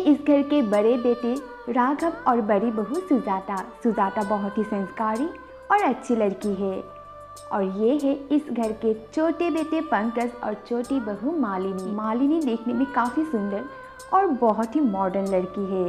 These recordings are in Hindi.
इस घर के बड़े बेटे राघव और बड़ी बहू सुजाता। सुजाता बहुत ही संस्कारी और अच्छी लड़की है। और ये है इस घर के छोटे बेटे पंकज और छोटी बहू मालिनी। मालिनी देखने में काफ़ी सुंदर और बहुत ही मॉडर्न लड़की है।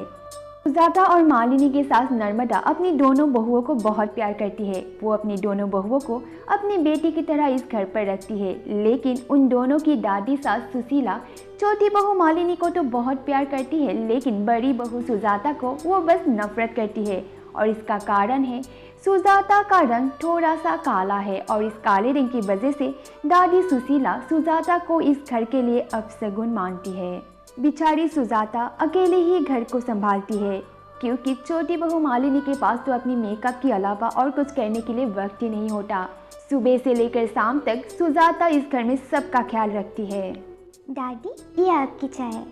सुजाता और मालिनी के साथ नर्मदा अपनी दोनों बहुओं को बहुत प्यार करती है। वो अपनी दोनों बहुओं को अपनी बेटी की तरह इस घर पर रखती है। लेकिन उन दोनों की दादी सास सुशीला छोटी बहू मालिनी को तो बहुत प्यार करती है, लेकिन बड़ी बहू सुजाता को वो बस नफरत करती है। और इसका कारण है सुजाता का रंग थोड़ा सा काला है और इस काले रंग की वजह से दादी सुशीला सुजाता को इस घर के लिए अपशगुन मानती है। बेचारी सुजाता अकेले ही घर को संभालती है, क्योंकि छोटी बहू मालिनी के पास तो अपनी मेकअप के अलावा और कुछ करने के लिए वक्त ही नहीं होता। सुबह से लेकर शाम तक सुजाता इस घर में सबका ख्याल रखती है। दादी, ये आपकी चाय।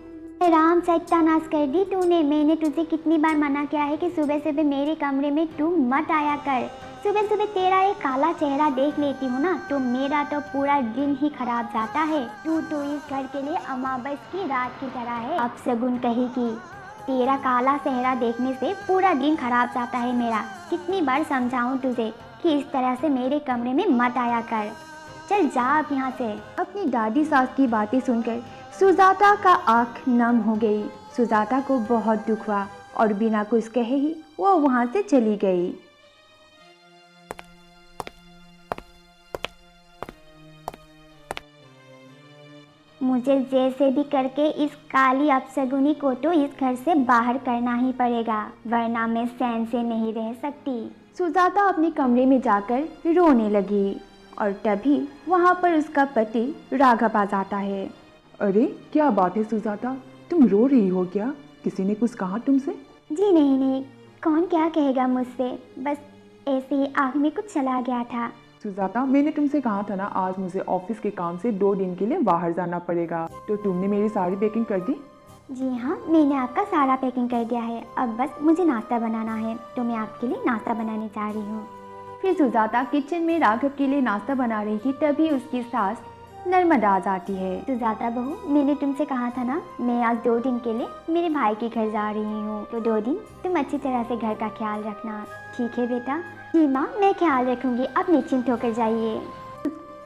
आराम से सत्यानाश कर दी तूने। मैंने तुझे कितनी बार मना किया है कि सुबह सुबह मेरे कमरे में तू मत आया कर। सुबह सुबह तेरा एक काला चेहरा देख लेती हूँ ना तो मेरा तो पूरा दिन ही खराब जाता है। तू तो इस घर के लिए अमावस की रात की तरह है। अब सगुन कहेगी, तेरा काला चेहरा देखने से पूरा दिन खराब जाता है मेरा। कितनी बार समझाऊँ तुझे कि इस तरह से मेरे कमरे में मत आया कर। चल जा अब यहाँ से। अपनी दादी सास की बातें सुनकर सुजाता का आँख नम हो गई। सुजाता को बहुत दुख हुआ और बिना कुछ कहे ही वो वहाँ से चली गई। मुझे जैसे भी करके इस काली अपशगुनी को तो इस घर से बाहर करना ही पड़ेगा, वरना मैं चैन से नहीं रह सकती। सुजाता अपने कमरे में जाकर रोने लगी और तभी वहाँ पर उसका पति राघव आ जाता है। अरे क्या बात है सुजाता, तुम रो रही हो क्या? किसी ने कुछ कहा तुमसे? जी नहीं, कौन क्या कहेगा मुझसे, बस ऐसे ही आँख में कुछ चला गया था। सुजाता, मैंने तुमसे कहा था ना आज मुझे ऑफिस के काम से 2 दिन के लिए बाहर जाना पड़ेगा, तो तुमने मेरी सारी पैकिंग कर दी? जी हाँ, मैंने आपका सारा पैकिंग कर दिया है। अब बस मुझे नाश्ता बनाना है, तो मैं आपके लिए नाश्ता बनाने जा रही हूँ। फिर सुजाता किचन में राघव के लिए नाश्ता बना रही थी, तभी उसकी सास नर्मदा आ जाती है। सुजाता बहू, मैंने तुमसे कहा था ना मैं आज 2 दिन के लिए मेरे भाई के घर जा रही हूँ, तो 2 दिन तुम अच्छी तरह से घर का ख्याल रखना, ठीक है बेटा? जी माँ, मैं ख्याल रखूँगी, आप निश्चिंत होकर जाइए।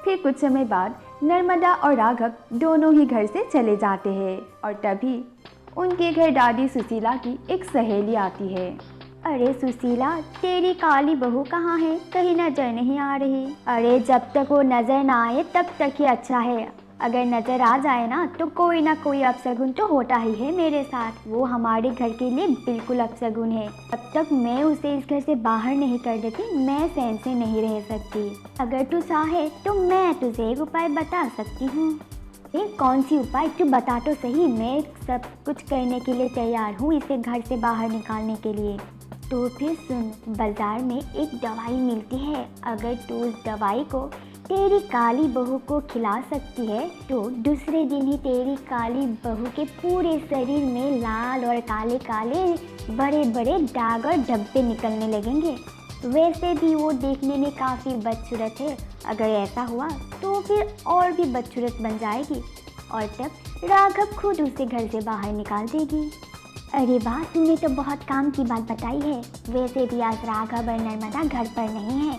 फिर कुछ समय बाद नर्मदा और राघव दोनों ही घर से चले जाते हैं और तभी उनके घर दादी सुशीला की एक सहेली आती है। अरे सुशीला, तेरी काली बहू कहाँ है? कहीं नजर नहीं आ रही। अरे जब तक वो नजर ना आए तब तक ही अच्छा है, अगर नजर आ जाए ना तो कोई ना कोई अपशगुन तो होता ही है मेरे साथ। वो हमारे घर के लिए बिल्कुल अपशगुन है। तब तक मैं उसे इस घर से बाहर नहीं कर देती, मैं चैन से नहीं रह सकती। अगर तू चाहे तो मैं तुझे एक उपाय बता सकती हूँ। कौन सी उपाय? तू बता तो सही, मैं सब कुछ करने के लिए तैयार हूँ इसे घर से बाहर निकालने के लिए। तो फिर सुन, बाजार में एक दवाई मिलती है, अगर तू उस दवाई को तेरी काली बहू को खिला सकती है तो दूसरे दिन ही तेरी काली बहू के पूरे शरीर में लाल और काले काले बड़े बड़े दाग और धब्बे निकलने लगेंगे। वैसे भी वो देखने में काफ़ी बदसूरत है, अगर ऐसा हुआ तो फिर और भी बदसूरत बन जाएगी और तब राघव खुद उसे घर से बाहर निकाल देगी। अरे वाह, तूने तो बहुत काम की बात बताई है। वैसे भी आज राघव और नर्मदा घर पर नहीं है,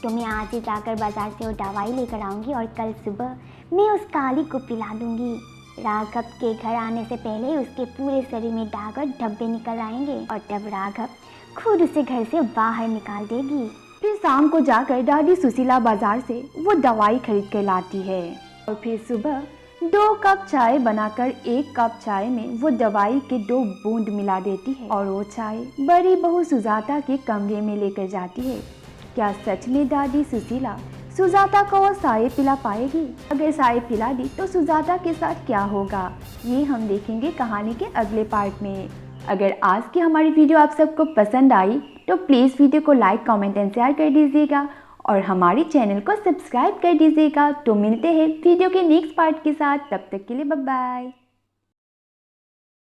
तो मैं आज ही जाकर बाजार से वो दवाई लेकर आऊँगी और कल सुबह मैं उस काली को पिला दूँगी। राघव के घर आने से पहले उसके पूरे शरीर में दाग और धब्बे निकल आएंगे और तब राघव खुद उसे घर से बाहर निकाल देगी। फिर शाम को जाकर दादी सुशीला बाजार से वो दवाई खरीद कर लाती है और फिर सुबह 2 कप चाय बनाकर 1 कप चाय में वो दवाई के 2 बूंद मिला देती है और वो चाय बड़ी बहू सुजाता के कमरे में लेकर जाती है। क्या सच में दादी सुशीला सुजाता को वो चाय पिला पाएगी? अगर चाय पिला दी तो सुजाता के साथ क्या होगा, ये हम देखेंगे कहानी के अगले पार्ट में। अगर आज की हमारी वीडियो आप सबको पसंद आई तो प्लीज़ वीडियो को लाइक, कमेंट एंड शेयर कर दीजिएगा और हमारे चैनल को सब्सक्राइब कर दीजिएगा। तो मिलते हैं वीडियो के नेक्स्ट पार्ट के साथ, तब तक के लिए बाय बाय।